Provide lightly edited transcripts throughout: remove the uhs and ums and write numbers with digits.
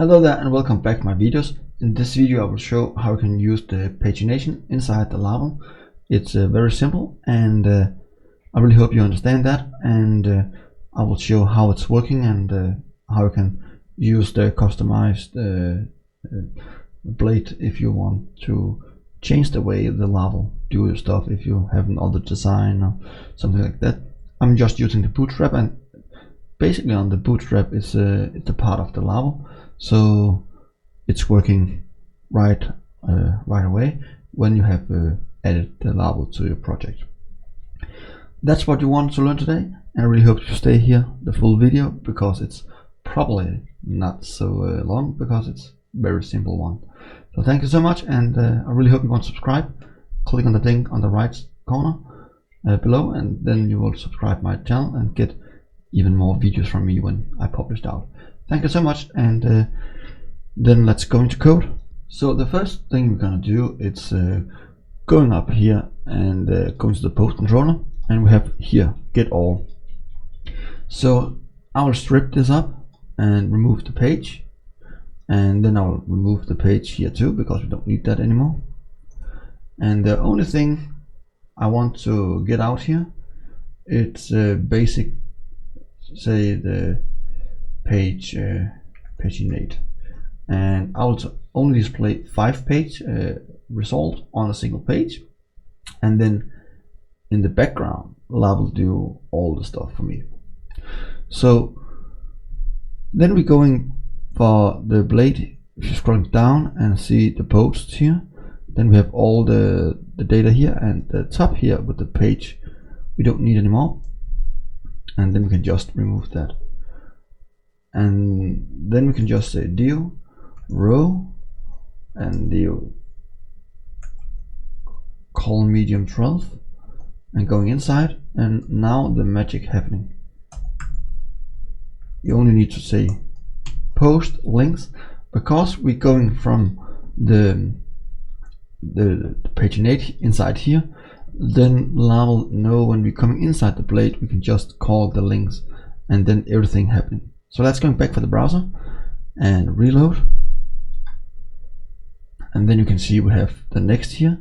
Hello there and welcome back to my videos. In this video I will show how you can use the pagination inside the Laravel. It's very simple and I really hope you understand that, and I will show how it's working and how you can use the customized blade if you want to change the way the Laravel do your stuff, if you have another design or something like that. I'm just using the bootstrap, and basically on the bootstrap it's a part of the Laravel, so it's working right away when you have added the Laravel to your project. That's what you want to learn today, and I really hope you stay here the full video, because it's probably not so long, because it's a very simple one. So thank you so much, and I really hope you want to subscribe. Click on the link on the right corner below, and then you will subscribe my channel and get even more videos from me when I publish out. Thank you so much, and then let's go into code. So the first thing we're gonna do is going up here and going to the post controller, and we have here get all. So I will strip this up and remove the page, and then I'll remove the page here too, because we don't need that anymore. And the only thing I want to get out here, it's basic, say the paginate, and I will only display 5-page result on a single page, and then in the background Laravel do all the stuff for me. So then we're going for the blade. If you scroll down and see the posts here, then we have all the data here, and the top here with the page we don't need anymore, and then we can just remove that, and then we can just say div row and div call medium 12 and going inside, and now the magic happening. You only need to say post links, because we're going from the paginate inside here. Then Laravel know when we're coming inside the blade, we can just call the links, and then everything happening. So let's go back for the browser and reload, and then you can see we have the next here,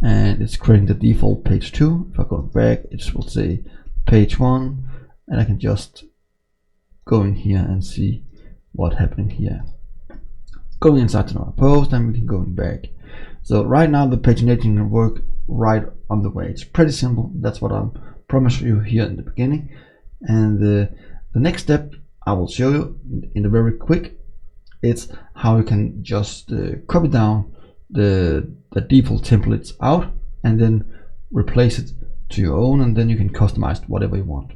and it's creating the default page 2. If I go back, it will say page 1, and I can just go in here and see what's happening here. Going inside to our post, and we can go back. So right now the paginating will work right on the way. It's pretty simple. That's what I promised you here in the beginning, and the next step I will show you in the very quick. It's how you can just copy down the default templates out and then replace it to your own, and then you can customize whatever you want.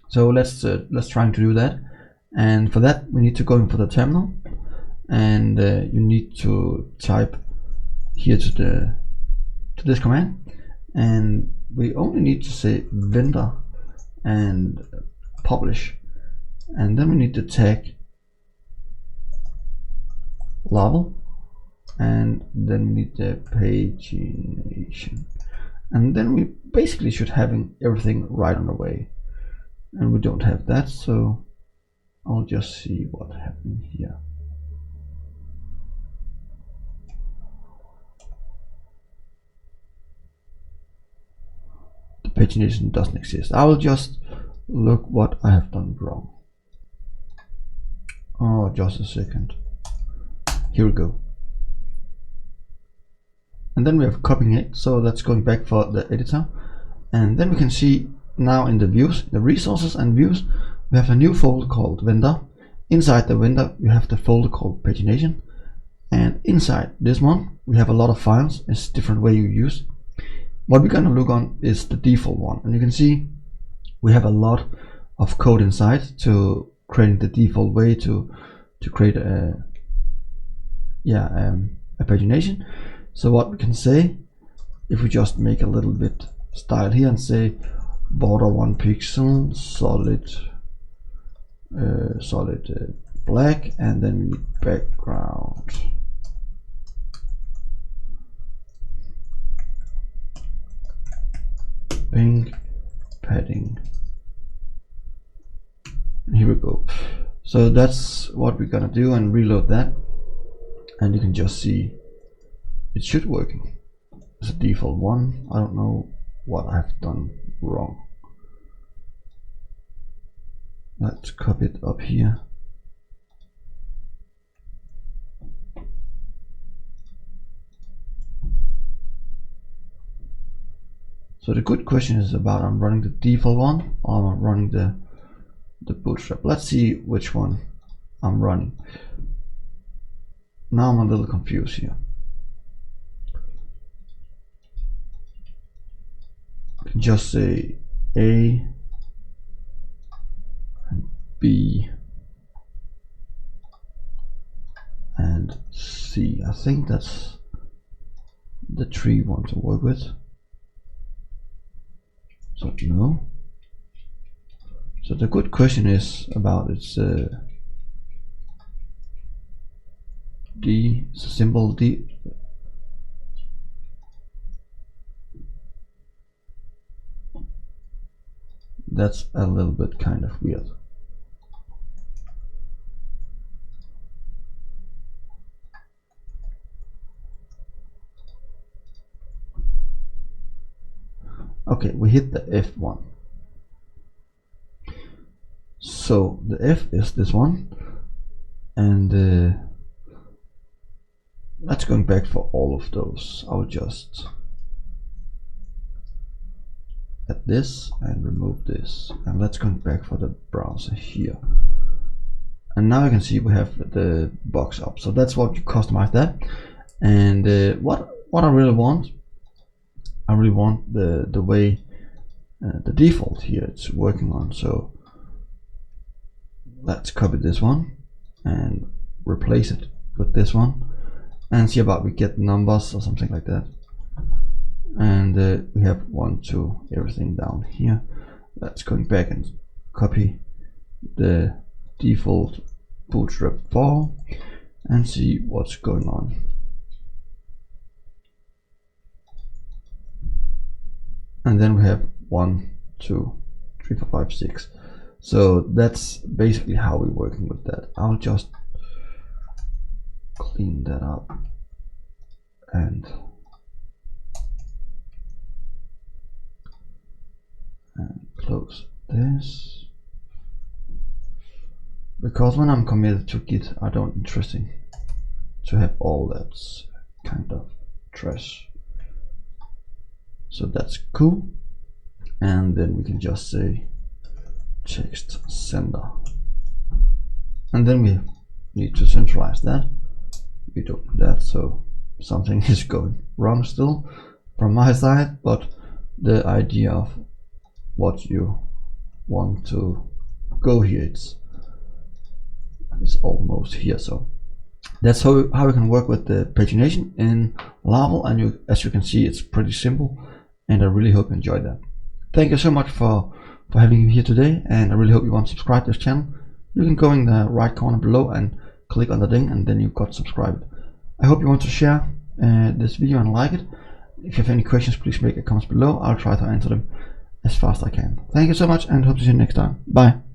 So let's try to do that, and for that we need to go in for the terminal, and you need to type here to this command, and we only need to say vendor and publish, and then we need to tag Laravel, and then we need the pagination, and then we basically should having everything right on the way, and we don't have that, so I'll just see what happened here. The pagination doesn't exist. I will just look what I have done wrong. Oh, just a second. Here we go. And then we have copying it, so let's go back for the editor, and then we can see now in the views, the resources and views, we have a new folder called vendor. Inside the vendor we have the folder called pagination, and inside this one we have a lot of files. It's different way you use. What we're gonna look on is the default one, and you can see we have a lot of code inside to creating the default way to create a pagination. So what we can say, if we just make a little bit style here and say border 1 pixel, solid black, and then we need background pink padding, and here we go. So that's what we're gonna do, and reload that, and you can just see it should working. It's a default one. I don't know what I've done wrong. Let's copy it up here. So the good question is about I'm running the default one or I'm running the bootstrap. Let's see which one I'm running. Now I'm a little confused here. I can just say A and B and C. I think that's the tree we want to work with. So no. So the good question is about its D, it's a symbol D. That's a little bit kind of weird. Okay, we hit the F one. So the F is this one, and that's going back for all of those. I'll just add this and remove this, and let's go back for the browser here. And now you can see we have the box up. So that's what you customize that. And what I really want the way the default here it's working on. So let's copy this one and replace it with this one, and see about we get numbers or something like that. And we have 1, 2, everything down here. Let's go back and copy the default bootstrap 4 and see what's going on. And then we have 1, 2, 3, 4, 5, 6. So that's basically how we're working with that. I'll just clean that up and close this, because when I'm committed to Git, I don't interesting to have all that kind of trash. So that's cool. And then we can just say text sender, and then we need to centralize that. We don't do that, so something is going wrong still from my side, but the idea of what you want to go here, it's almost here. So that's how we can work with the pagination in Laravel, and as you can see, it's pretty simple, and I really hope you enjoyed that. Thank you so much for having me here today, and I really hope you want to subscribe to this channel. You can go in the right corner below and click on the thing, and then you've got subscribed. I hope you want to share this video and like it. If you have any questions, please make a comment below. I'll try to answer them as fast as I can. Thank you so much, and hope to see you next time. Bye.